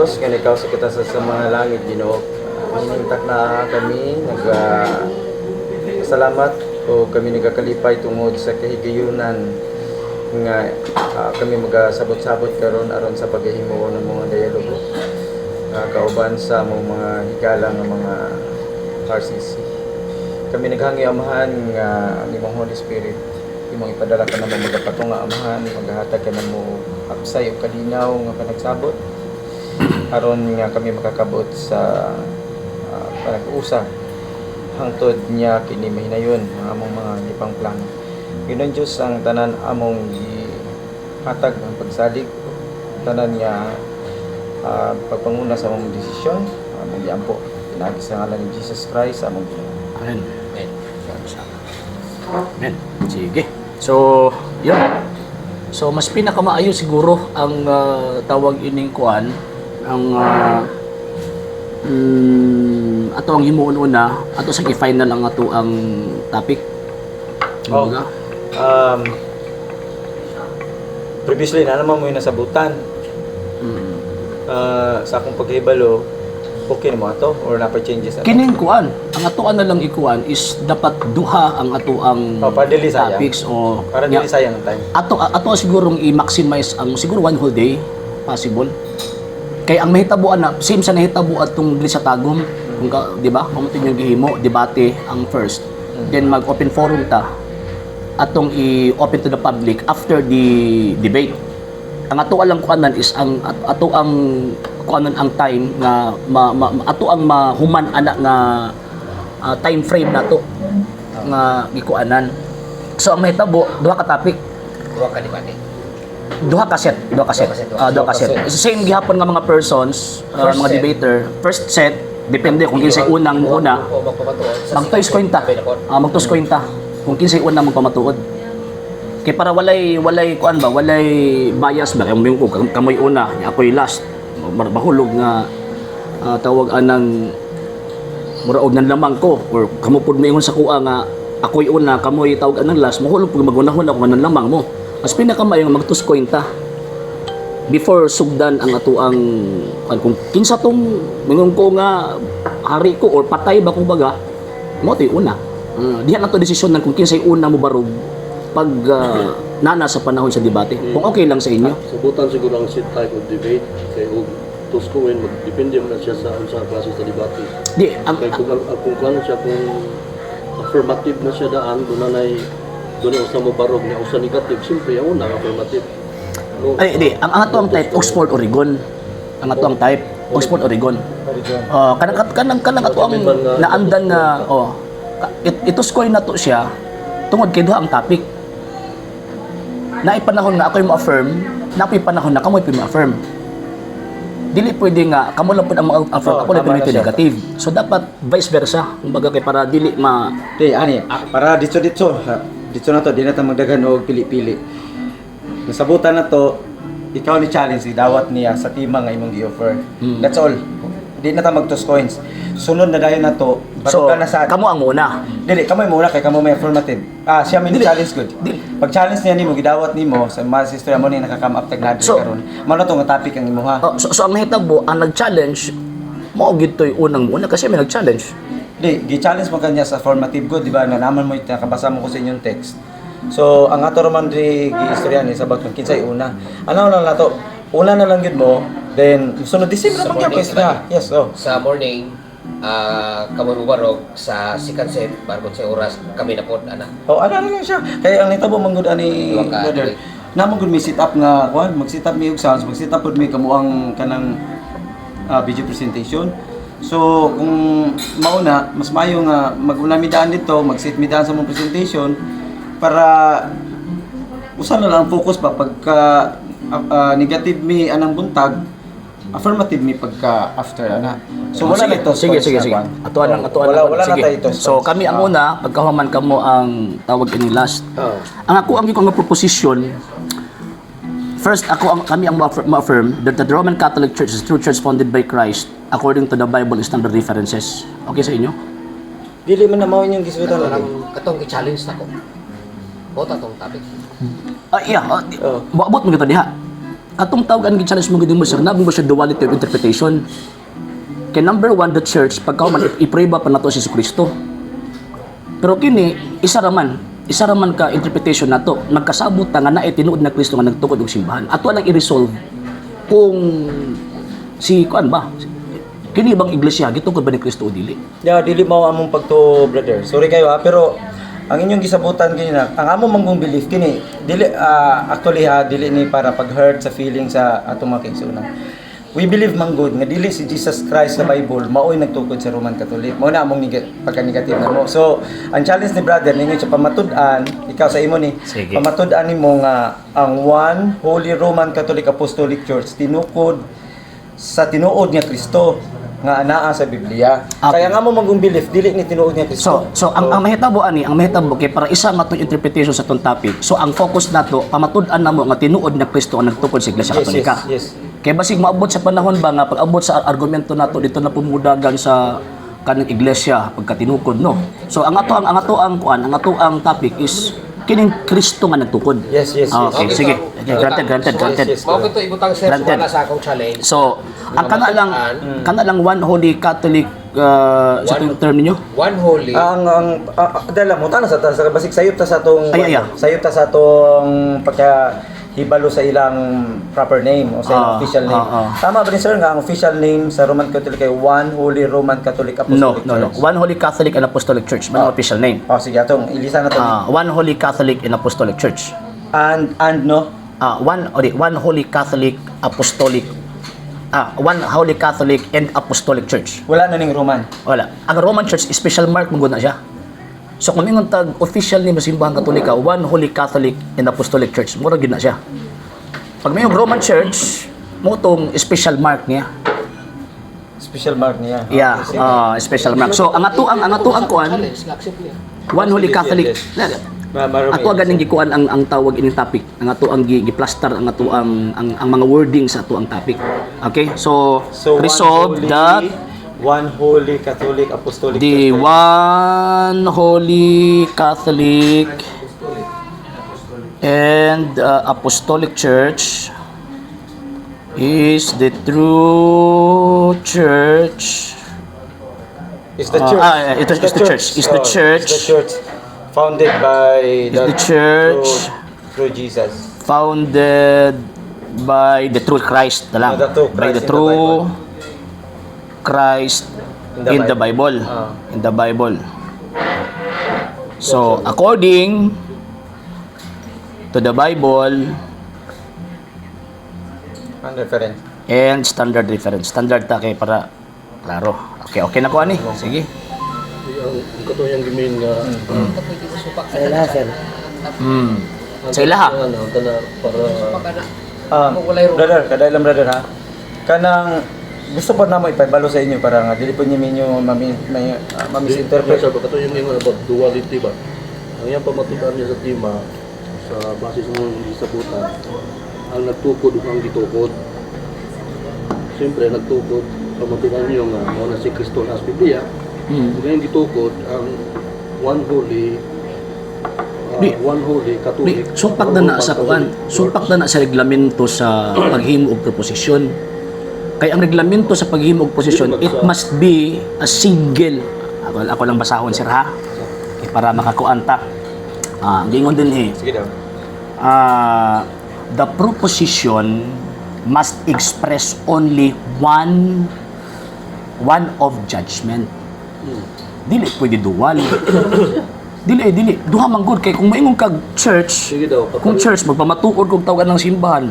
Diyos nga ikaw sa kita sa mga langit, Ginoo. Manintak na kami salamat o kami nagakalipay tungod sa kahigayunan nga kami magasabot-sabot karon aron sa paghihimuon ng mga dialogo kauban sa mga higala nga mga RCC. Kami naghangi amahan nga ang imong Holy Spirit imong ipadala ka namo magapato nga amahan maghahatag ka namo absay o kalinaw nga panagsabot aron nga kami makakabot sa panag-usa hangtod niya kini mahinayon ang among mga lipang plano. Ginoon Diyos ang tanan among hatag ang pagsalig tanan niya pagpanguna sa among desisyon among giampo pinagi sa ngalan ni Jesus Christ among Ginoo. Amen. Amen. Amen. Sige. So, yun. So, mas pinakamaayo siguro ang tawag ining kuan ang ato ang himuon una ato sa i-final ang ato ang topic. Kumbaga. Previously na naman mo yung nasabutan. Sa akong paghibalo, okay na mo ato or napa-changes na? Kining kuan, ang atoan na lang ikuan is dapat duha ang ato ang topics o para dili sayang ang time. Ato sigurong i-maximize ang siguro one whole day possible. Kay ang mahitabuan na same sa nahitabo atong dili sa tagom kung di ba? Kung yung gihimo, debate ang first. Then mag-open forum ta atong i-open to the public after the debate. Ang ato lang kuanan is ang ato ang kuanan ang time nga ato ang mahuman ana nga time frame nato nga gikuanan. So ang mahitabo duha ka topic, duha ka debate. Duha ka set. Same gihapon nga mga persons, mga debater. First set depende kung kinsay unang una. Magtoys kwenta. Magtoys kwenta kung kinsay unang magpamatuod. Kay para walay kuan ba, walay bias ba kay ko kamoy una, ako'y last. Mahulog nga tawag anang muraog nan lamang ko or kamo pud maingon sa kuha nga ako'y una, kamoy tawag anang last, mahulog pud magunahon ako nan lamang mo. Mas pinakamayo nga magtus kwenta before sugdan ang ato ang kung kinsa tong mingon ko nga hari ko or patay ba kumbaga mo to'y una. Diha na to desisyon nan kung kinsay una mo barog pag nana sa panahon sa debate. Kung okay lang sa inyo. Subutan siguro ang set type of debate kay og tuskoin magdepende man siya sa unsa klase sa debate. Di Kay kung kuan siya kung affirmative na siya daan doon usa mo barog niya usa negative simpre ang una affirmative. No, ay di ang ato ang type Oxford Oregon. Ang ato ang type Oxford Oregon. Kanang ato ang naandan nga ituskoy na to siya tungod kay duha ang topic. Naipanahon nga ako'y ma-affirm, napoy panahon na kamoy ma-affirm. Dili pwede nga kamo lang pud ang ma-affirm, ako lang pwede negative. So dapat vice versa, kumbaga kay para dili Para dito na to, di na ta magdagan og pili-pili. Nasabutan na to, ikaw ni challenge dawat niya sa tema nga imong gi-offer. That's all. Di na ta magtos coins. Sunod na dayon na to, so, ka na sa kamo ang una. Dili, kamo muna kay kamo may affirmative. Siya may challenge good. Pag challenge niya nimo gidawat nimo sa mga sister mo ni nakakam up technology karon. Mao to nga topic ang imuha. So ang nahitabo ang nag-challenge mao gid toy unang una kasi may nag-challenge. Di, gi-challenge mo kanya sa affirmative good, di ba? Na naman mo nakabasa mo ko sa inyong text. So, ang ato raman di gi-istorya ni sabat kung kinsay una. Ano lang nato? Una na lang gid mo, then sunod December Sa mo gyud morning, pesta. Yes, Sa morning, kamo barog sa second set barbon sa oras kami na pod ana. Ano lang siya. Kaya ang nitabo man gud ani Duha ka, brother. dili. Namo gud mi set up nga kuan, mag-set up mi og sounds, mag-set up pud mi kamuang kanang video presentation. So, kung mauna, mas mayo nga mag-una mi daan dito, mag-set mi daan sa mong presentation para usa na lang focus ba pagka negative mi anang buntag, affirmative mi pagka after ana. So wala na ito. Sige. Atuan Wala na tayo ito. So kami ang una, pagkahuman kamo ang tawag ini last. Ang ako ang nga proposition. First, kami ang ma-affirm that the Roman Catholic Church is a true church founded by Christ according to the Bible and standard references. Okay sa inyo? Dili man na mao inyong gisudan lang. Katong i-challenge nako. Bota tong topic. Buabot mo gito diha. atong tawagan gid challenge mo gid mo sir, nabong ba siya duality of interpretation. Kay number one, the church, pagka man i-pray ba pa nato si Kristo. Pero kini isa raman ka interpretation nato, nagkasabot ta nga naay tinuod na Kristo nga nagtukod og simbahan. Ato lang i-resolve kung si kuan ba kini bang iglesia gitukod ba ni Kristo o dili. Ya, dili mao among pagto, brother. Sorry kayo pero ang inyong gisabutan kinina, ang among manggong belief kini dili actually dili ni para pag-hurt sa feeling sa atong mga kaigsunan. We believe man good nga dili si Jesus Christ sa Bible mao'y nagtukod sa Roman Catholic. Mao na among pagka-negative na mo. So, ang challenge ni brother ninyo sa pamatud-an, ikaw sa imo ni, Sige. pamatud-an nimo nga ang one Holy Roman Catholic Apostolic Church tinukod sa tinuod nga Kristo nga anaa sa Biblia. Okay. Kaya nga mo manggong belief dili ni tinuod nga Kristo. So ang mahitabo ani, ang mahitabo kay para isa nga tong interpretation sa tong topic. So ang focus nato pamatud-an namo nga tinuod na Kristo ang nagtukod sa Iglesia Katolika. Yes. Kay basig maabot sa panahon ba nga pag-abot sa argumento nato dito na pumudagan sa kanang iglesia pagkatinukod no. So ang ato ang topic is kining Kristo nga nagtukod. Yes. Okay, sige. Okay, granted. Yes. Mao kito ibutang sir Granted. wala sa akong challenge. So ang kana lang one holy Catholic sa itong term niyo. One holy. Ang dala mo tanang sa basig sayop ta sa atong Ay. sayop ta sa atong pagka hibalo sa ilang proper name o sa ilang official name. Tama ba ni sir nga ang official name sa Roman Catholic ay One Holy Roman Catholic Apostolic No. Church? One Holy Catholic and Apostolic Church, man official name. Oh, sige atong ilisa na to. One Holy Catholic and Apostolic Church. And no. One Holy Catholic Apostolic One Holy Catholic and Apostolic Church. Wala na ning Roman. Wala. Ang Roman Church, special mark mo na siya. So kung ingon tag official ni Simbahan Katolika, One Holy Catholic and Apostolic Church, mura gid na siya. Pag may Roman Church, mo tong special mark niya. Special mark niya. Yeah, Okay, sige. special mark. So ang ato ang kuan, One Holy Catholic. Ato ganing gikuan ang tawag ining topic. Ang ato ang giplaster ang ato ang mga wording sa ato ang topic. Okay? So resolve that One Holy Catholic Apostolic the Church. One Holy Catholic and Apostolic Church is the true church. Is the church. It's the church. It's the church. It's the church founded by The church through Jesus. founded by the true Christ na lang. The true By Christ the in the true Christ In the in the Bible. Ah. In the Bible. So, according to the Bible Ang reference. and standard reference. Standard ta kay para klaro. Okay na ko ani. Sige. Ang kato yung gimin nga Sa ilaha. kana para Brother, kadailang brother ha. Kanang gusto po na mo ipabalo sa inyo para nga dili po niyo minyo mamisinterpret. Sabi kato yung ingon about duality ba. Ang iyang pamatukan niya sa tema sa basis ng isabutan ang nagtukod ug ang gitukod. Siyempre nagtukod pamatukan niyo nga mao na si Kristo na sa Biblia. Ngayon gitukod ang one holy Catholic. Sumpak na sa kuan. Sumpak na sa reglamento sa paghimo og proposisyon. Kay ang reglamento sa paghimo og posisyon, it must be a single. Ako lang basahon sir ha. Kay para makakuan ta. Gingon din Sige daw. the proposition must express only one of judgment. Dili pwede dual. Dili. Duha man gud kay kung maingon kag church, Sige daw. kung church magpamatuod kog tawagan ng simbahan,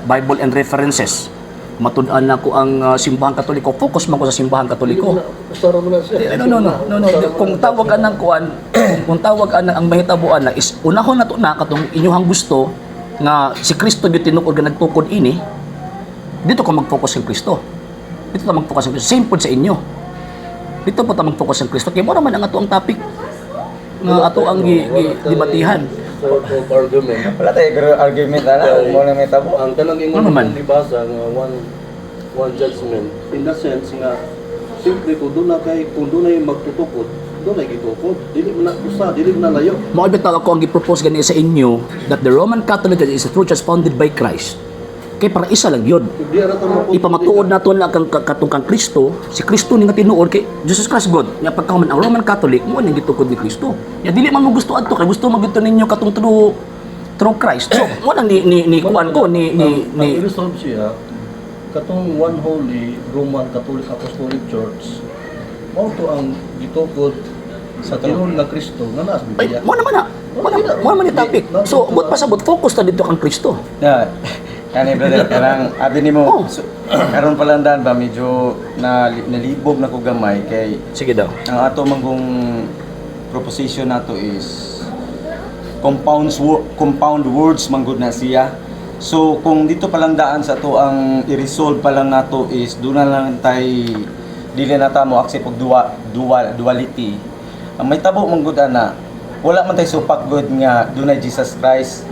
Bible and references. Matud-an na ko ang simbahan Katoliko. Focus man ko sa simbahan Katoliko. Sara mo na siya. No. Kung tawag ng kuan, kung tawag ang mahitabuan na is unahon nato na katong inyong gusto nga si Kristo di tinukod nga nagtukod ini. Dito ka mag-focus sa Kristo. Dito ta mag-focus sa Kristo. Same pod sa inyo. Dito po ta mag-focus sa Kristo. Kaya mo naman ang ato ang topic nga ato ang dibatihan. Sort of argument. Wala tayo argument na mo na may tabo. Ang kanang Ano naman? ingon libasa nga one judgment in the sense nga simply kung doon na yung magtutukod, doon na gitukod. Dili mo na layo. Mao bitaw ako ang gi-propose gani sa inyo that the Roman Catholic is a true church founded by Christ. kay para isa lang yun. Di ara ta mo Ipamatuod naton lang katong kang Kristo, si Kristo ni nga tinuod kay Jesus Christ God. Nya pagkahuman ang Roman Catholic mo nang gitukod ni Kristo. Ya dili man mo gusto adto kay gusto magito ninyo katong true Christ. So mo nang ni kuan ko ni resolve siya katong One Holy Roman Catholic Apostolic Church. Mao to ang gitukod sa tinuod nga Kristo nga naa sa ay Biblia. mo naman na. Mo naman ni topic. So but pasabot focus ta dito kang Kristo. Yeah. Kani brother, karang abi nimo karon pa lang daan ba medyo nalibog na ko gamay kay Sige daw. ang ato manggong proposition nato is compound words manggod na siya. So kung dito pa lang daan sa to ang i-resolve pa lang nato is doon na lang tay dili na ta mo accept og duality. Ang may tabo manggod ana wala man tay supak good nga dunay Jesus Christ.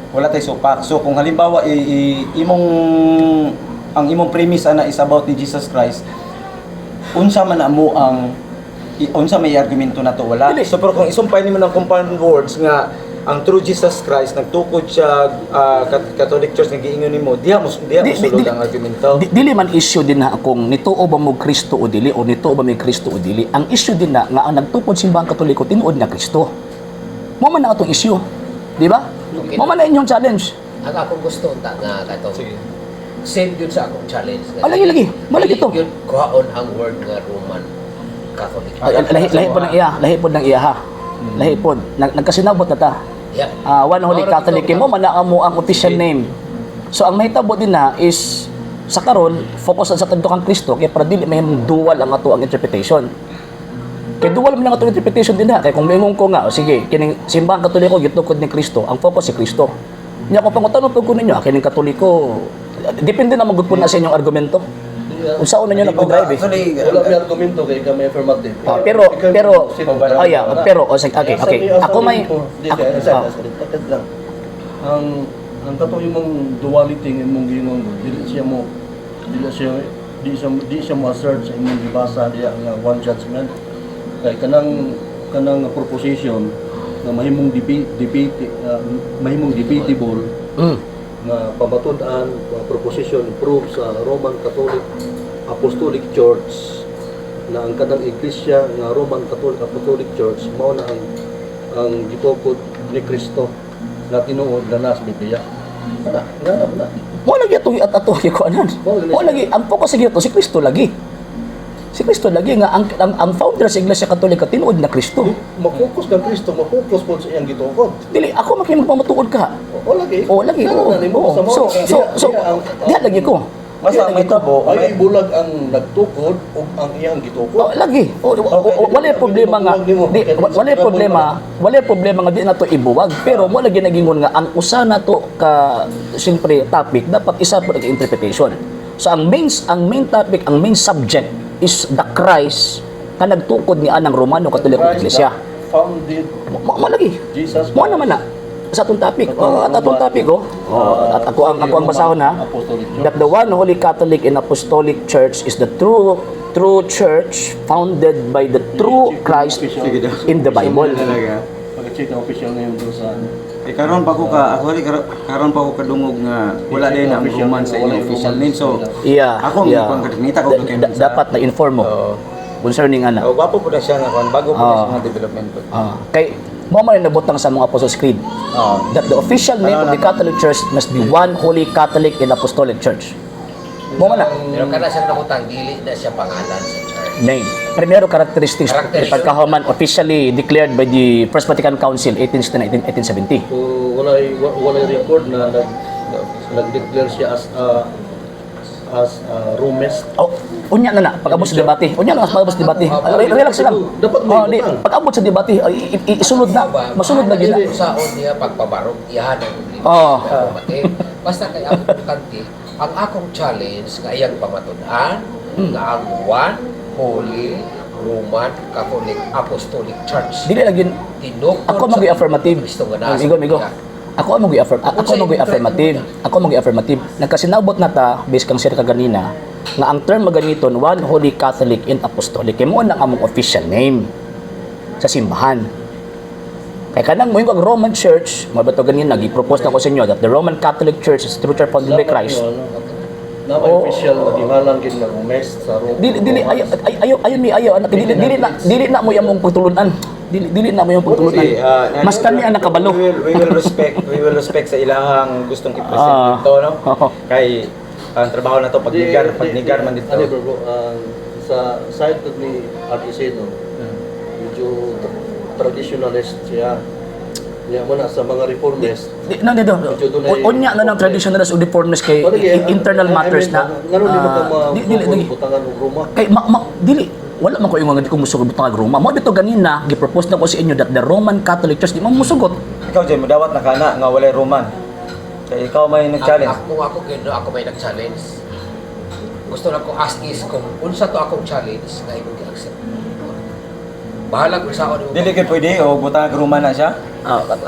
Wala tay supak. So kung halimbawa ang imong premise ana is about ni Jesus Christ, unsa man amo ang unsa may argumento na to wala. Dili. So pero kung isumpay nimo ng compound words nga ang true Jesus Christ nagtukod siya Catholic Church nga giingon nimo diha mo sulod ang argumento. Dili man issue din na kung nituo ba mo Kristo o dili o nituo ba may Kristo o dili. Ang issue din na nga ang nagtukod simbahang Katoliko tinuod na Kristo. Mo man na atong issue, di ba? Okay. Mo man na inyong challenge. Ang akong gusto nga kato. Same yun sa akong challenge. Lagi. Malagi to. Yun kuhaon ang word nga Roman Catholic. Lahi po ng iya, lahi po ng iya ha. Lahi po. Nagkasinabot na ta. Yeah. One Holy Catholic mo man na mo ang official name. So ang mahitabo din na is sa karon focus sa kadto kang Kristo kay para dili may dual ang ato ang interpretation. Kay dual man ang ato interpretation din ha. Kay kung mingon ko nga, o sige, kining simbahang Katoliko gitukod ni Kristo, ang focus si Kristo. Nya ko pangutanong pag kuno niyo, kining Katoliko, depende na magud po na sa inyong argumento. Unsa una niyo na pag-drive eh. Wala may argumento kay kami affirmative. Pero okay. Ako may lang. Ang kato imong duality ng imong gingon dili siya mo assert sa imong gibasa diya nga one judgment kay kanang proposition nga mahimong debatable nga pamatud-an proposition prove sa Roman Catholic Apostolic Church na ang kanang iglesia nga Roman Catholic Apostolic Church mao na ang gitukod ni Kristo nga tinuod na nas Biblia. Na. mo lagi atong ato ko anan. Mo lagi ang focus sa to si Kristo lagi. Si Kristo lagi nga ang founder sa Iglesia Katolika tinuod na Kristo. Mafokus kang Kristo, mafokus po sa iyang gitukod. Dili ako magpamatuod ka. O lagi. O lagi. So diha lagi ko. Basta may tabo, ay bulag ang nagtukod o ang iyang gitukod. Oh, lagi. Wala problema nga. Wala problema nga di na to ibuwag. Pero mo lagi nagingon nga ang usa na to ka siyempre topic dapat isa po ang interpretation. So ang main topic, ang main subject is the Christ na nagtukod ni anang Romano Katolikong Iglesia. Founded Mo lagi. Jesus Mo naman na sa atong topic. At atong topic at ako ang basahon ha. That the one Holy Catholic and Apostolic Church is the true church founded by the true Christ in the Bible. Talaga. Pag-check ang official name doon sa Karon pa ko karon pa ko kadungog nga wala din ang Roman sa inyong official name. So ako ang kadinita ko dapat na inform mo concerning ana. Gwapo po na siya nga kon bago po na siya nga development ko. Kay mo man nabutang sa mga Apostles' Creed that the official name of the Catholic Church must be one Holy Catholic and Apostolic Church. Mo man na. Pero kada siya nabutang dili na siya pangalan sa church. Name. Primero characteristics pagkahuman officially declared by the First Vatican Council 1870. So wala record na nag-declare siya as Romest. Unya na pag-abot sa debate. Relax lang. Dapat may butang. Pag-abot sa debate, isunod na. Masunod na gina. Saon niya pagpabarog iyan ang basta kay ang importante ang akong challenge nga iyang pamatudan nga ang one Holy Roman Catholic Apostolic Church. Dili lagi Tinukod ako mag affirmative. Kristo nga nasa Migo. Biblia. Ako mag affirmative. Nagkasinabot na ta based kang sir kaganina nga ang term maganiton one Holy Catholic and Apostolic kay mo na among official name sa simbahan. Kaya kanang mo yung Roman Church, mabato ganyan, nag-propose na ko sa inyo that the Roman Catholic Church is true church founded by Christ. Na may official na timalang gid na mes sa Rome. Dili ayo anak dili na mo yung pagtulunan. Dili na mo yung pagtulunan. Mas kami ang nakabalo. We will respect sa ilahang gustong i-present dito, no? Kay ang trabaho na to pagnigar man dito. Ano bro, sa side ko ni Artiseno, medyo traditionalist siya. Niya mo na sa mga reformist. Unya na ng traditionalist o reformist kay internal matters na. Ngano di mo ka butangan og Roma? Kay dili wala man ko yung mga di ko musugot butang Roma. Mo dito ganina gi-propose na ko sa inyo that the Roman Catholic Church di mo musugot. Ikaw Jay, madawat na kana nga walay Roman. Kay ikaw may nag-challenge. Ako may nag-challenge. Gusto na ko ask is kung unsa to akong challenge na imong gi-accept. Bahala kung saan mo. Dili kay pwede o butang Roman na siya.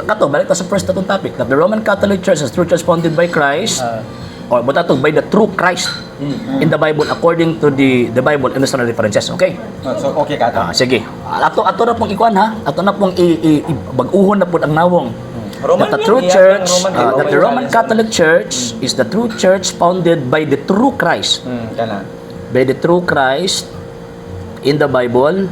Kato balik ta sa first natong topic that the Roman Catholic Church is true church founded by Christ. Or buta to by the true Christ in the Bible according to the Bible and the standard references. Okay? So okay ka to. Sige. Ato na pong ikuan ha. Ato na pong bag-uhon na pud ang nawong. Roman That the true yan, church, Roman, that the Roman Catholic Church is the true church founded by the true Christ. Kana. By the true Christ in the Bible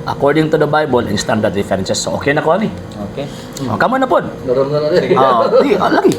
according to the Bible and standard references. So okay na ko ani. Okay. Kamo na pod. Naramdaman na rin. Lagi.